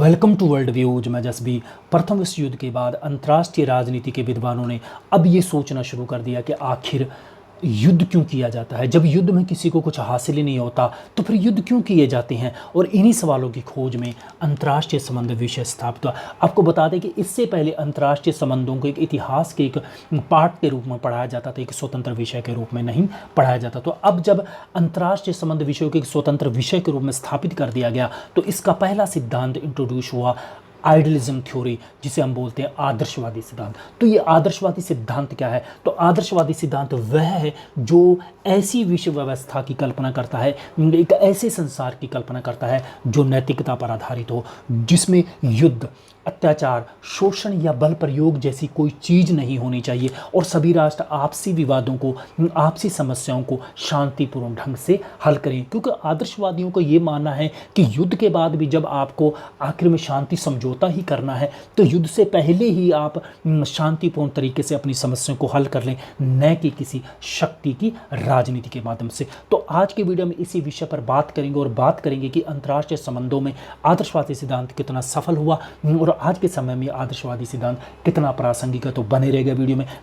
Welcome to world views. मैं जसबी। प्रथम विश्व युद्ध के बाद अंतर्राष्ट्रीय राजनीति के विद्वानों ने अब ये सोचना शुरू कर दिया कि आखिर युद्ध क्यों किया जाता है। जब युद्ध में किसी को कुछ हासिल ही नहीं होता तो फिर युद्ध क्यों किए जाते हैं। और इन्हीं सवालों की खोज में अंतर्राष्ट्रीय संबंध विषय स्थापित हुआ। आपको बता दें कि इससे पहले अंतर्राष्ट्रीय संबंधों को एक इतिहास के एक पार्ट के रूप में पढ़ाया जाता था, एक स्वतंत्र विषय के रूप में नहीं पढ़ाया जाता। तो अब जब अंतर्राष्ट्रीय संबंध विषयों को एक स्वतंत्र विषय के रूप में स्थापित कर दिया गया तो इसका पहला सिद्धांत इंट्रोड्यूस हुआ, आइडियलिज्म थ्योरी, जिसे हम बोलते हैं आदर्शवादी सिद्धांत। तो ये आदर्शवादी सिद्धांत क्या है? तो आदर्शवादी सिद्धांत वह है जो ऐसी विश्व व्यवस्था की कल्पना करता है, एक ऐसे संसार की कल्पना करता है जो नैतिकता पर आधारित हो, जिसमें युद्ध, अत्याचार, शोषण या बल प्रयोग जैसी कोई चीज़ नहीं होनी चाहिए और सभी राष्ट्र आपसी विवादों को, आपसी समस्याओं को शांतिपूर्ण ढंग से हल करें। क्योंकि आदर्शवादियों को ये मानना है कि युद्ध के बाद भी जब आपको आखिर में शांति समझौता ही करना है तो युद्ध से पहले ही आप शांतिपूर्ण तरीके से अपनी समस्याओं को हल कर लें, न कि किसी शक्ति की राजनीति के माध्यम से। तो आज के वीडियो में इसी विषय पर बात करेंगे और बात करेंगे कि अंतर्राष्ट्रीय संबंधों में आदर्शवादी सिद्धांत कितना सफल हुआ और आज के समय में आदर्शवादी सिद्धांत कितना प्रासंगिक है। तो बने रहेगा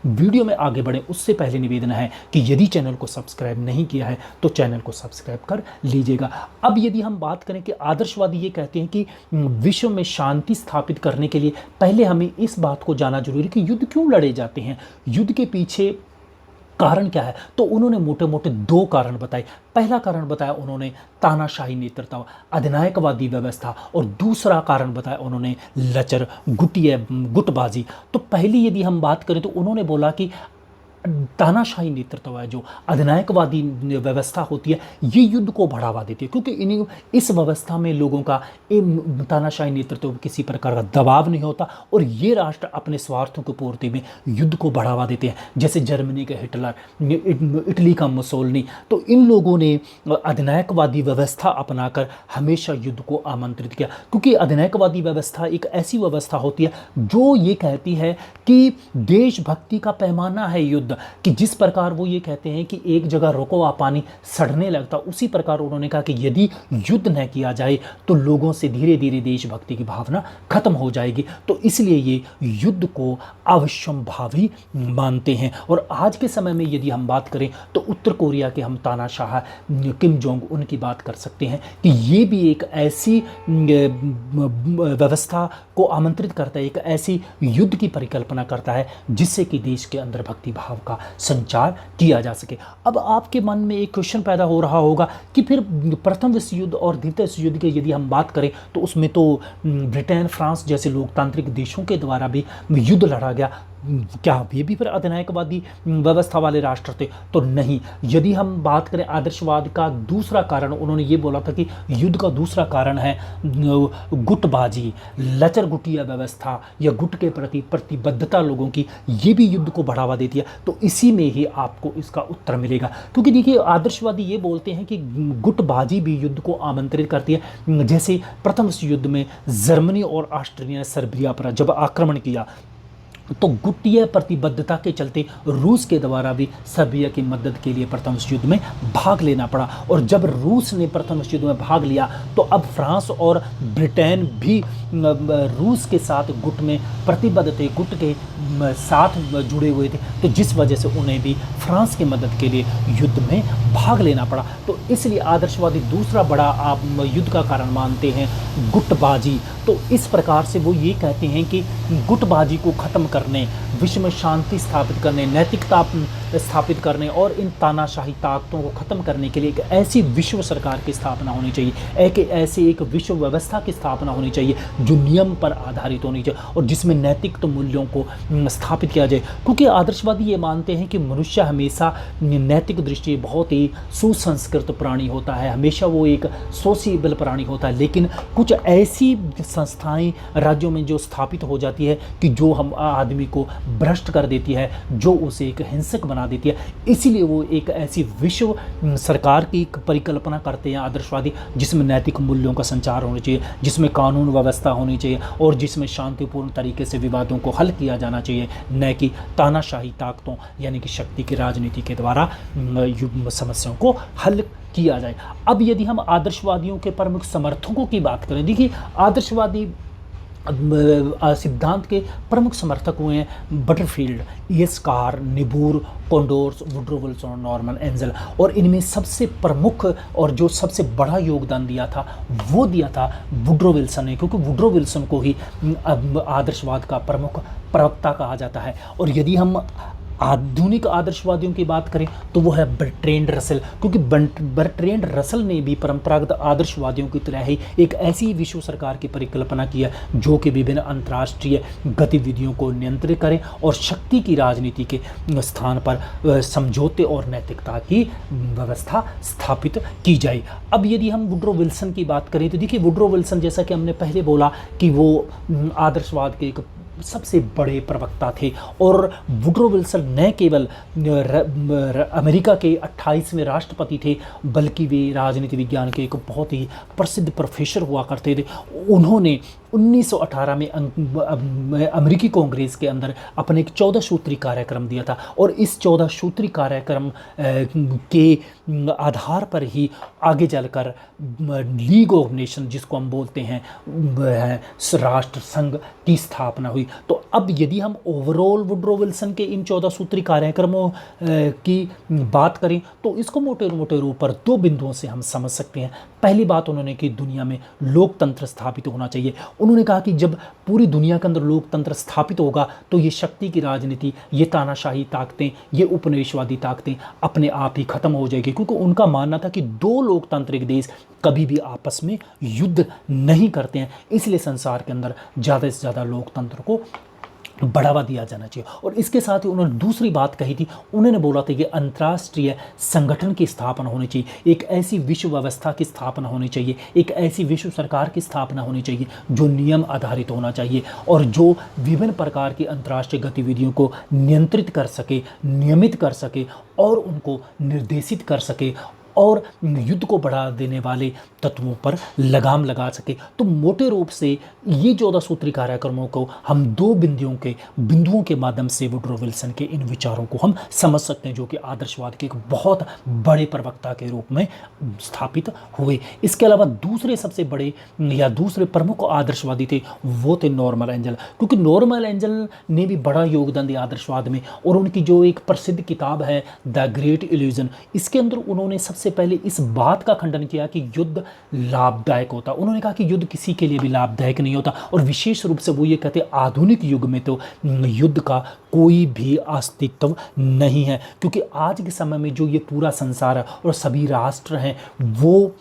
वीडियो में आगे बढ़े उससे पहले निवेदन है कि यदि चैनल को सब्सक्राइब नहीं किया है तो चैनल को सब्सक्राइब कर लीजिएगा। अब यदि हम बात करें कि आदर्शवादी ये कहते हैं कि विश्व में शांति स्थापित करने के लिए पहले हमें इस बात को जानना जरूरी है कि युद्ध क्यों लड़े जाते हैं, युद्ध के पीछे कारण क्या है। तो उन्होंने मोटे मोटे दो कारण बताए। पहला कारण बताया उन्होंने तानाशाही नेतृत्व, अधिनायकवादी व्यवस्था, और दूसरा कारण बताया उन्होंने लचर गुटबाजी। तो पहली यदि हम बात करें तो उन्होंने बोला कि तानाशाही नेतृत्व है, जो अधिनायकवादी व्यवस्था होती है, ये युद्ध को बढ़ावा देती है क्योंकि इस व्यवस्था में लोगों का तानाशाही नेतृत्व किसी प्रकार का दबाव नहीं होता और ये राष्ट्र अपने स्वार्थों की पूर्ति में युद्ध को बढ़ावा देते हैं। जैसे जर्मनी के हिटलर, इटली का मुसोलिनी, तो इन लोगों ने अधिनायकवादी व्यवस्था अपनाकर हमेशा युद्ध को आमंत्रित किया क्योंकि अधिनायकवादी व्यवस्था एक ऐसी व्यवस्था होती है जो ये कहती है कि देशभक्ति का पैमाना है युद्ध, कि जिस प्रकार वो ये कहते हैं कि एक जगह रुको आ पानी सड़ने लगता, उसी प्रकार उन्होंने कहा कि यदि युद्ध न किया जाए तो लोगों से धीरे धीरे देशभक्ति की भावना खत्म हो जाएगी। तो इसलिए ये युद्ध को अवश्यंभावी मानते हैं। और आज के समय में यदि हम बात करें तो उत्तर कोरिया के हम तानाशाह किम जोंग उन की बात कर सकते हैं कि ये भी एक ऐसी व्यवस्था को आमंत्रित करता है, एक ऐसी युद्ध की परिकल्पना करता है जिससे कि देश के अंदर भक्ति भाव का संचार किया जा सके। अब आपके मन में एक क्वेश्चन पैदा हो रहा होगा कि फिर प्रथम विश्व युद्ध और द्वितीय विश्व युद्ध की यदि हम बात करें तो उसमें तो ब्रिटेन, फ्रांस जैसे लोकतांत्रिक देशों के द्वारा भी युद्ध लड़ा गया, क्या ये भी फिर अधिनायकवादी व्यवस्था वाले राष्ट्र थे? तो नहीं। यदि हम बात करें आदर्शवाद का दूसरा कारण, उन्होंने ये बोला था कि युद्ध का दूसरा कारण है गुटबाजी, लचरगुटिया व्यवस्था या गुट के प्रति प्रतिबद्धता लोगों की, ये भी युद्ध को बढ़ावा देती है। तो इसी में ही आपको इसका उत्तर मिलेगा क्योंकि देखिए आदर्शवादी ये बोलते हैं कि गुटबाजी भी युद्ध को आमंत्रित करती है। जैसे प्रथम विश्व युद्ध में जर्मनी और ऑस्ट्रेलिया ने सर्बिया पर जब आक्रमण किया तो गुटीय प्रतिबद्धता के चलते रूस के द्वारा भी सर्बिया की मदद के लिए प्रथम विश्व युद्ध में भाग लेना पड़ा। और जब रूस ने प्रथम विश्व युद्ध में भाग लिया तो अब फ्रांस और ब्रिटेन भी रूस के साथ गुट में प्रतिबद्ध थे, गुट के साथ जुड़े हुए थे, तो जिस वजह से उन्हें भी फ्रांस की मदद के लिए युद्ध में भाग लेना पड़ा। तो इसलिए आदर्शवादी दूसरा बड़ा युद्ध का कारण मानते हैं गुटबाजी। तो इस प्रकार से वो ये कहते हैं कि गुटबाजी को खत्म करने, विश्व में शांति स्थापित करने, नैतिकता स्थापित करने और इन तानाशाही ताकतों को खत्म करने के लिए एक ऐसी विश्व सरकार की स्थापना होनी चाहिए, एक विश्व व्यवस्था की स्थापना होनी चाहिए जो नियम पर आधारित होनी चाहिए और जिसमें नैतिक मूल्यों को स्थापित किया जाए। क्योंकि आदर्शवादी ये मानते हैं कि मनुष्य हमेशा नैतिक दृष्टि बहुत ही सुसंस्कृत प्राणी होता है, हमेशा वो एक सोशिएबल प्राणी होता है, लेकिन कुछ ऐसी संस्थाएं राज्यों में जो स्थापित हो जाती है कि जो हम आदमी को भ्रष्ट कर देती है, जो उसे एक हिंसक बना देती है। इसीलिए वो एक ऐसी विश्व सरकार की परिकल्पना करते हैं आदर्शवादी जिसमें नैतिक मूल्यों का संचार होना चाहिए, जिसमें कानून व्यवस्था होनी चाहिए और जिसमें शांतिपूर्ण तरीके से विवादों को हल किया जाना चाहिए, न कि तानाशाही ताकतों यानी कि शक्ति की राजनीति के द्वारा समस्याओं को हल किया जाए। अब यदि हम आदर्शवादियों के प्रमुख समर्थकों की बात करें, देखिए आदर्शवादी सिद्धांत के प्रमुख समर्थक हुए हैं Butterfield, ES Carr, Niebuhr, Condorcet, Woodrow Wilson और नॉर्मन एंजल। और इनमें सबसे प्रमुख और जो सबसे बड़ा योगदान दिया था वो दिया था वुड्रो विल्सन ने, क्योंकि वुड्रो विल्सन को ही आदर्शवाद का प्रमुख प्रवक्ता कहा जाता है। और यदि हम आधुनिक आदर्शवादियों की बात करें तो वो है बर्ट्रैंड रसल, क्योंकि बर्ट्रैंड रसल ने भी परंपरागत आदर्शवादियों की तरह ही एक ऐसी विश्व सरकार की परिकल्पना की है जो कि विभिन्न अंतर्राष्ट्रीय गतिविधियों को नियंत्रित करें और शक्ति की राजनीति के स्थान पर समझौते और नैतिकता की व्यवस्था स्थापित की जाए। अब यदि हम वुड्रो विल्सन की बात करें तो देखिए, वुड्रो विल्सन जैसा कि हमने पहले बोला कि वो आदर्शवाद के एक सबसे बड़े प्रवक्ता थे। और वुड्रो विल्सन न केवल अमेरिका के 28वें राष्ट्रपति थे, बल्कि वे राजनीति विज्ञान के एक बहुत ही प्रसिद्ध प्रोफेसर हुआ करते थे। उन्होंने 1918 में अमेरिकी कांग्रेस के अंदर अपने एक 14 सूत्री कार्यक्रम दिया था, और इस 14 सूत्री कार्यक्रम के आधार पर ही आगे चलकर लीग ऑफ नेशन, जिसको हम बोलते हैं राष्ट्र संघ, की स्थापना हुई। तो अब यदि हम ओवरऑल वुड्रो विल्सन के इन 14 सूत्री कार्यक्रमों की बात करें तो इसको मोटे मोटे रूप पर 2 बिंदुओं से हम समझ सकते हैं। पहली बात उन्होंने कि दुनिया में लोकतंत्र स्थापित होना चाहिए। उन्होंने कहा कि जब पूरी दुनिया के अंदर लोकतंत्र स्थापित होगा तो ये शक्ति की राजनीति, ये तानाशाही ताकतें, ये उपनिवेशवादी ताकतें अपने आप ही खत्म हो जाएगी, क्योंकि उनका मानना था कि 2 लोकतांत्रिक देश कभी भी आपस में युद्ध नहीं करते हैं। इसलिए संसार के अंदर ज़्यादा से ज़्यादा लोकतंत्र को बढ़ावा दिया जाना चाहिए। और इसके साथ ही उन्होंने दूसरी बात कही थी, उन्होंने बोला था कि अंतर्राष्ट्रीय संगठन की स्थापना होनी चाहिए, एक ऐसी विश्व व्यवस्था की स्थापना होनी चाहिए, एक ऐसी विश्व सरकार की स्थापना होनी चाहिए जो नियम आधारित होना चाहिए और जो विभिन्न प्रकार की अंतर्राष्ट्रीय गतिविधियों को नियंत्रित कर सके, नियमित कर सके और उनको निर्देशित कर सके और युद्ध को बढ़ा देने वाले तत्वों पर लगाम लगा सके। तो मोटे रूप से ये 14 सूत्री कार्यक्रमों को हम 2 बिंदुओं के माध्यम से वुड्रो विल्सन के इन विचारों को हम समझ सकते हैं, जो कि आदर्शवाद के एक बहुत बड़े प्रवक्ता के रूप में स्थापित हुए। इसके अलावा दूसरे सबसे बड़े या दूसरे प्रमुख आदर्शवादी थे वो थे नॉर्मन एंजल, क्योंकि नॉर्मन एंजल ने भी बड़ा योगदान दिया आदर्शवाद में। और उनकी जो एक प्रसिद्ध किताब है द ग्रेट इल्यूजन, इसके अंदर उन्होंने सबसे पहले इस बात का खंडन किया कि युद्ध लाभदायक होता। उन्होंने कहा कि युद्ध किसी के लिए भी लाभदायक नहीं होता, और विशेष रूप से वो ये कहते आधुनिक युग में तो युद्ध का कोई भी अस्तित्व नहीं है, क्योंकि आज के समय में जो ये पूरा संसार है और सभी राष्ट्र हैं वो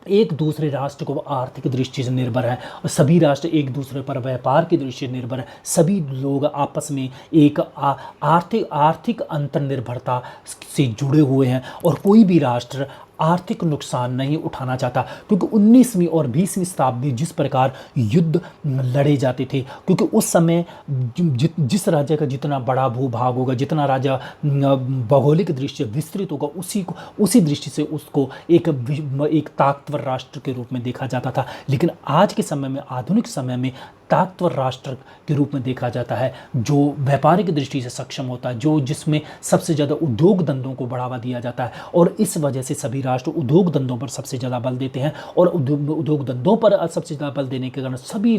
एक दूसरे राष्ट्र को आर्थिक दृष्टि से निर्भर है, और सभी राष्ट्र एक दूसरे पर व्यापार की दृष्टि से निर्भर है। सभी लोग आपस में एक आर्थिक अंतर्निर्भरता से जुड़े हुए हैं, और कोई भी राष्ट्र आर्थिक नुकसान नहीं उठाना चाहता, क्योंकि 19वीं और 20वीं शताब्दी जिस प्रकार युद्ध लड़े जाते थे, क्योंकि उस समय जिस राज्य का जितना बड़ा भूभाग होगा, जितना राज्य भौगोलिक दृष्टि से विस्तृत होगा, उसी दृष्टि से उसको एक ताकतवर राष्ट्र के रूप में देखा जाता था। लेकिन आज के समय में, आधुनिक समय में ताकतवर राष्ट्र के रूप में देखा जाता है जो व्यापारिक दृष्टि से सक्षम होता है, जिसमें सबसे ज़्यादा उद्योग धंधों को बढ़ावा दिया जाता है। और इस वजह से सभी राष्ट्र उद्योग धंधों पर सबसे ज़्यादा बल देते हैं, और उद्योग धंधों पर सबसे ज़्यादा बल देने के कारण सभी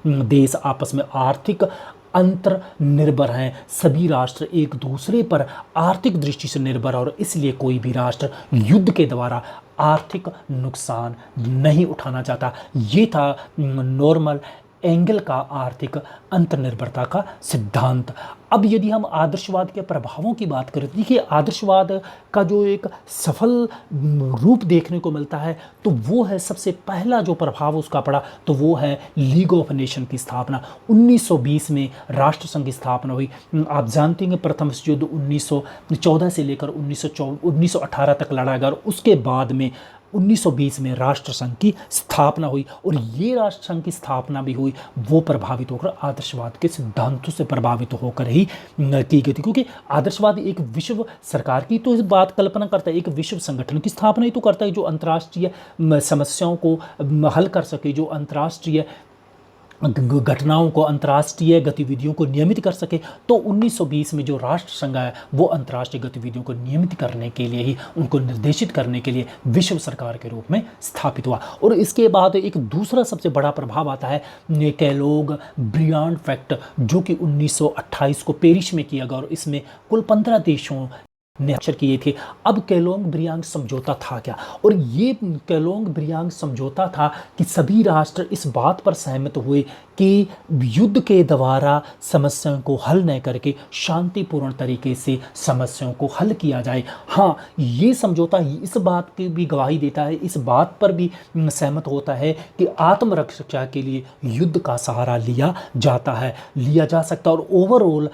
देश आपस में आर्थिक अंतर निर्भर हैं। सभी राष्ट्र एक दूसरे पर आर्थिक दृष्टि से निर्भर, और इसलिए कोई भी राष्ट्र युद्ध के द्वारा आर्थिक नुकसान नहीं उठाना चाहता। ये था नॉर्मन एंगल का आर्थिक अंतर्निर्भरता का सिद्धांत। अब यदि हम आदर्शवाद के प्रभावों की बात करें, देखिए आदर्शवाद का जो एक सफल रूप देखने को मिलता है तो वो है, सबसे पहला जो प्रभाव उसका पड़ा तो वो है लीग ऑफ नेशन की स्थापना। 1920 में राष्ट्र संघ की स्थापना हुई। आप जानते हैं प्रथम विश्व युद्ध 1914 से लेकर 1918 तक लड़ा गया, और उसके बाद में 1920 में राष्ट्र संघ की स्थापना हुई। और ये राष्ट्र संघ की स्थापना भी हुई वो प्रभावित होकर आदर्शवाद के सिद्धांतों से प्रभावित होकर ही की गई थी, क्योंकि आदर्शवाद एक विश्व सरकार की तो इस बात कल्पना करता है, एक विश्व संगठन की स्थापना ही तो करता है जो अंतर्राष्ट्रीय समस्याओं को हल कर सके, जो अंतर्राष्ट्रीय घटनाओं को, अंतर्राष्ट्रीय गतिविधियों को नियमित कर सके। तो 1920 में जो राष्ट्र संघ है वो अंतर्राष्ट्रीय गतिविधियों को नियमित करने के लिए ही, उनको निर्देशित करने के लिए विश्व सरकार के रूप में स्थापित हुआ। और इसके बाद एक दूसरा सबसे बड़ा प्रभाव आता है कैलोग ब्रियांड पैक्ट, जो कि 1928 को पेरिस में किया गया और इसमें कुल 15 देशों ने अक्षर किए थे। अब केलोंग ब्रियांग समझौता था क्या? और ये केलोंग ब्रियांग समझौता था कि सभी राष्ट्र इस बात पर सहमत हुए कि युद्ध के द्वारा समस्याओं को हल न करके शांतिपूर्ण तरीके से समस्याओं को हल किया जाए। हाँ, ये समझौता इस बात की भी गवाही देता है, इस बात पर भी सहमत होता है कि आत्मरक्षा के लिए युद्ध का सहारा लिया जाता है, लिया जा सकता है, और ओवरऑल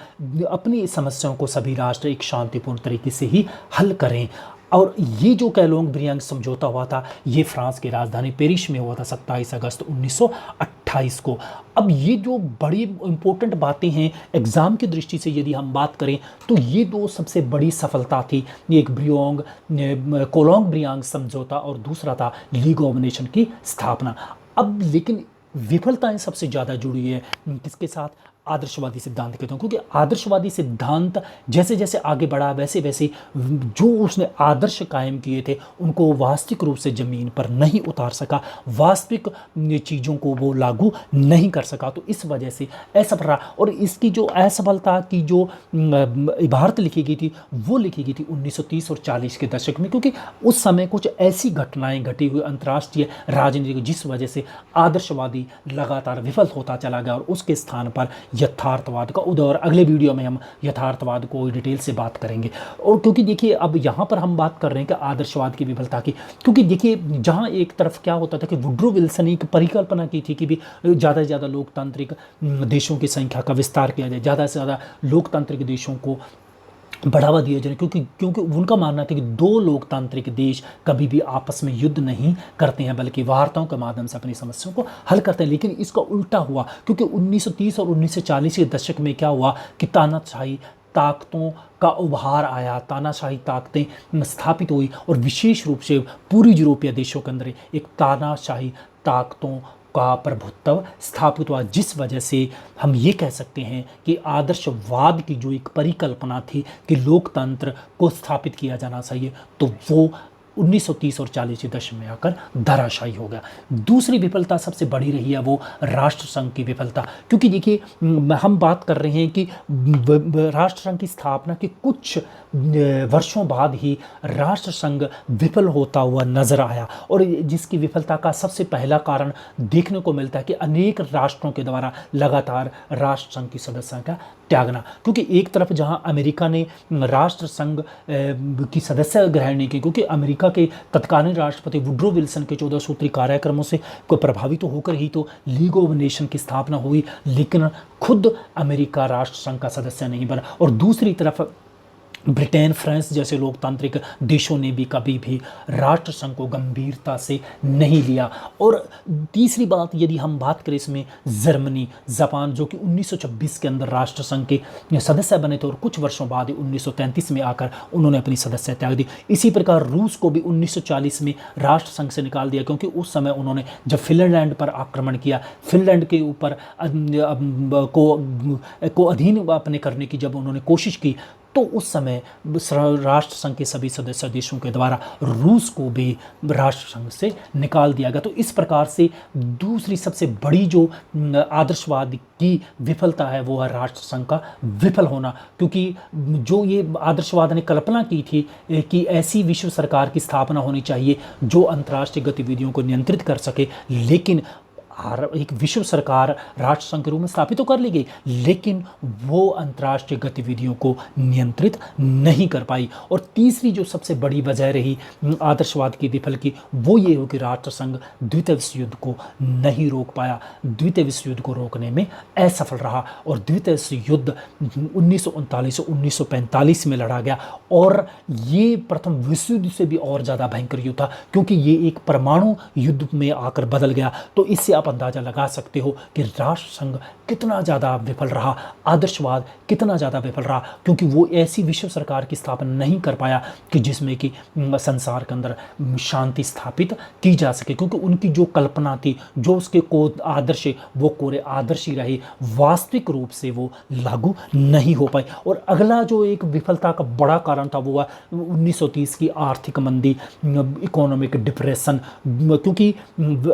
अपनी समस्याओं को सभी राष्ट्र एक शांतिपूर्ण तरीके से ही हल करें। और ये जो केलोंग ब्रियांग समझौता हुआ था, ये फ्रांस की राजधानी पेरिस में हुआ था 27 अगस्त 1928 को। अब ये जो बड़ी इंपॉर्टेंट बातें हैं एग्ज़ाम की दृष्टि से यदि हम बात करें, तो ये दो सबसे बड़ी सफलता थी। एक कोलोंग ब्रियांग समझौता और दूसरा था लीग ऑफ नेशन की स्थापना। अब लेकिन विफलताएं सबसे ज़्यादा जुड़ी है किसके साथ? आदर्शवादी सिद्धांत के, क्योंकि आदर्शवादी सिद्धांत जैसे जैसे आगे बढ़ा वैसे वैसे जो उसने आदर्श कायम किए थे उनको वास्तविक रूप से ज़मीन पर नहीं उतार सका, वास्तविक चीज़ों को वो लागू नहीं कर सका। तो इस वजह से असफल रहा। और इसकी जो असफलता की जो इबारत लिखी गई थी वो लिखी गई थी 1930 और 40 के दशक में, क्योंकि उस समय कुछ ऐसी घटनाएं घटी हुई अंतर्राष्ट्रीय राजनीति जिस वजह से आदर्शवादी लगातार विफल होता चला गया और उसके स्थान पर यथार्थवाद का उदय। और अगले वीडियो में हम यथार्थवाद को डिटेल से बात करेंगे। और क्योंकि देखिए अब यहाँ पर हम बात कर रहे हैं कि आदर्शवाद की विफलता की, क्योंकि देखिए जहाँ एक तरफ क्या होता था कि वुड्रो विल्सन एक परिकल्पना की थी कि भी ज़्यादा से ज़्यादा लोकतांत्रिक देशों की संख्या का विस्तार किया जाए, ज़्यादा से ज़्यादा लोकतांत्रिक देशों को बढ़ावा दिया जाए, क्योंकि उनका मानना था कि दो लोकतांत्रिक देश कभी भी आपस में युद्ध नहीं करते हैं बल्कि वार्ताओं के माध्यम से अपनी समस्याओं को हल करते हैं। लेकिन इसका उल्टा हुआ, क्योंकि 1930 और 1940 के दशक में क्या हुआ कि तानाशाही ताकतों का उभार आया, तानाशाही ताकतें स्थापित हुई और विशेष रूप से पूर्वी यूरोपीय देशों के अंदर एक तानाशाही ताकतों का प्रभुत्व स्थापित हुआ, जिस वजह से हम ये कह सकते हैं कि आदर्शवाद की जो एक परिकल्पना थी कि लोकतंत्र को स्थापित किया जाना चाहिए, तो वो 1930 और 40 के दशक में आकर धराशायी हो गया। दूसरी विफलता सबसे बड़ी रही है वो राष्ट्रसंघ की विफलता, क्योंकि देखिए हम बात कर रहे हैं कि राष्ट्रसंघ की स्थापना के कुछ वर्षों बाद ही राष्ट्रसंघ विफल होता हुआ नजर आया। और जिसकी विफलता का सबसे पहला कारण देखने को मिलता है कि अनेक राष्ट्रों के द्वारा लगातार राष्ट्रसंघ की सदस्यता त्यागना, क्योंकि एक तरफ जहां अमेरिका ने राष्ट्रसंघ की सदस्य ग्रहण नहीं की, क्योंकि अमेरिका के तत्कालीन राष्ट्रपति वुड्रो विल्सन के 14 सूत्री कार्यक्रमों से को प्रभावित तो होकर ही तो लीग ऑफ नेशन की स्थापना हुई, लेकिन खुद अमेरिका राष्ट्रसंघ का सदस्य नहीं बना। और दूसरी तरफ ब्रिटेन, फ्रांस जैसे लोकतांत्रिक देशों ने भी कभी भी राष्ट्रसंघ को गंभीरता से नहीं लिया। और तीसरी बात यदि हम बात करें इसमें जर्मनी, जापान, जो कि 1926 के अंदर राष्ट्रसंघ के सदस्य बने थे और कुछ वर्षों बाद 1933 में आकर उन्होंने अपनी सदस्यता त्याग दी। इसी प्रकार रूस को भी 1940 में राष्ट्रसंघ से निकाल दिया, क्योंकि उस समय उन्होंने जब फिनलैंड पर आक्रमण किया, फिनलैंड के ऊपर को अधीन अपने करने की जब उन्होंने कोशिश की, तो उस समय राष्ट्रसंघ के सभी सदस्य देशों के द्वारा रूस को भी राष्ट्रसंघ से निकाल दिया गया। तो इस प्रकार से दूसरी सबसे बड़ी जो आदर्शवाद की विफलता है वो है राष्ट्रसंघ का विफल होना, क्योंकि जो ये आदर्शवाद ने कल्पना की थी कि ऐसी विश्व सरकार की स्थापना होनी चाहिए जो अंतर्राष्ट्रीय गतिविधियों को नियंत्रित कर सके, लेकिन एक विश्व सरकार राष्ट्रसंघ के रूप में स्थापित तो कर ली गई, लेकिन वो अंतर्राष्ट्रीय गतिविधियों को नियंत्रित नहीं कर पाई। और तीसरी जो सबसे बड़ी वजह रही आदर्शवाद की विफल की, वो ये हो कि राष्ट्रसंघ द्वितीय विश्व युद्ध को नहीं रोक पाया, द्वितीय विश्व युद्ध को रोकने में असफल रहा। और द्वितीय विश्व युद्ध 1939 से 1945 में लड़ा गया, और ये प्रथम विश्व युद्ध से भी और ज़्यादा भयंकर युद्ध था, क्योंकि ये एक परमाणु युद्ध में आकर बदल गया। तो इससे आप अंदाज़ा लगा सकते हो कि राष्ट्र संघ कितना ज़्यादा विफल रहा, आदर्शवाद कितना ज़्यादा विफल रहा, क्योंकि वो ऐसी विश्व सरकार की स्थापना नहीं कर पाया कि जिसमें कि संसार के अंदर शांति स्थापित की जा सके, क्योंकि उनकी जो कल्पना थी, जो उसके को आदर्श है, वो कोरे आदर्श ही रहे, वास्तविक रूप से वो लागू नहीं हो पाए। और अगला जो एक विफलता का बड़ा कारण था वो हुआ 1930 की आर्थिक मंदी, इकोनॉमिक डिप्रेशन, क्योंकि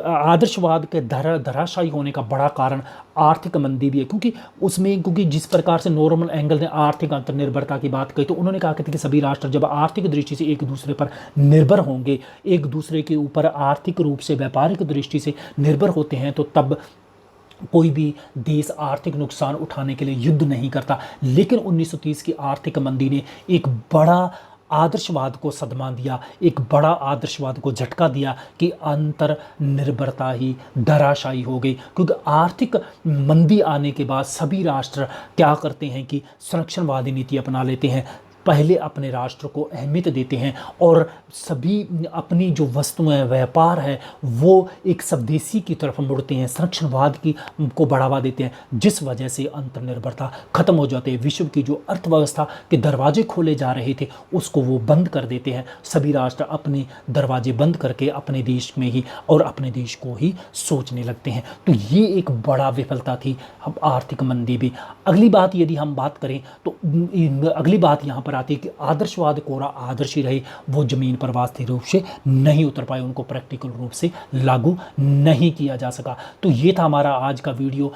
आदर्शवाद के धराशायी होने का बड़ा कारण आर्थिक मंदी भी है, क्योंकि जिस प्रकार से नॉर्मन एंगल ने आर्थिक अंतर्निर्भरता की बात कही, तो उन्होंने कहा कि सभी राष्ट्र जब आर्थिक दृष्टि से एक दूसरे पर निर्भर होंगे, एक दूसरे के ऊपर आर्थिक रूप से व्यापारिक दृष्टि से निर्भर होते हैं, तो तब कोई भी देश आर्थिक नुकसान उठाने के लिए युद्ध नहीं करता। लेकिन 1930 की आर्थिक मंदी ने एक बड़ा आदर्शवाद को सदमा दिया, एक बड़ा आदर्शवाद को झटका दिया कि अंतर्निर्भरता ही धराशायी हो गई, क्योंकि आर्थिक मंदी आने के बाद सभी राष्ट्र क्या करते हैं कि संरक्षणवादी नीति अपना लेते हैं, पहले अपने राष्ट्र को अहमियत देते हैं और सभी अपनी जो वस्तुएं व्यापार है वो एक स्वदेशी की तरफ मुड़ते हैं, संरक्षणवाद की को बढ़ावा देते हैं, जिस वजह से अंतर्निर्भरता खत्म हो जाती है। विश्व की जो अर्थव्यवस्था के दरवाजे खोले जा रहे थे उसको वो बंद कर देते हैं। सभी राष्ट्र अपने दरवाजे बंद करके अपने देश में ही और अपने देश को ही सोचने लगते हैं। तो ये एक बड़ा विफलता थी अब आर्थिक मंदी भी। अगली बात यदि हम बात करें तो अगली बात यहाँ पर आती है कि आदर्शवाद कोरा आदर्श ही रहे, वो जमीन पर वास्तविक रूप से नहीं उतर पाए, उनको प्रैक्टिकल रूप से लागू नहीं किया जा सका। तो ये था हमारा आज का वीडियो।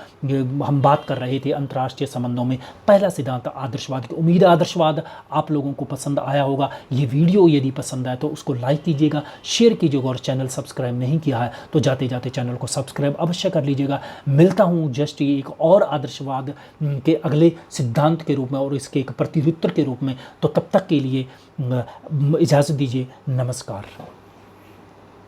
हम बात कर रहे थे अंतर्राष्ट्रीय संबंधों में पहला सिद्धांत आदर्शवाद की। उम्मीद है आदर्शवाद आप लोगों को पसंद आया होगा। ये वीडियो यदि पसंद आए तो उसको लाइक कीजिएगा, शेयर कीजिएगा और चैनल सब्सक्राइब नहीं किया है तो जाते जाते चैनल को सब्सक्राइब अवश्य कर लीजिएगा। मिलता हूँ जस्ट एक और आदर्शवाद के अगले सिद्धांत के रूप में और इसके एक प्रत्युत्तर के रूप में। तो तब तक के लिए इजाज़त दीजिए। नमस्कार।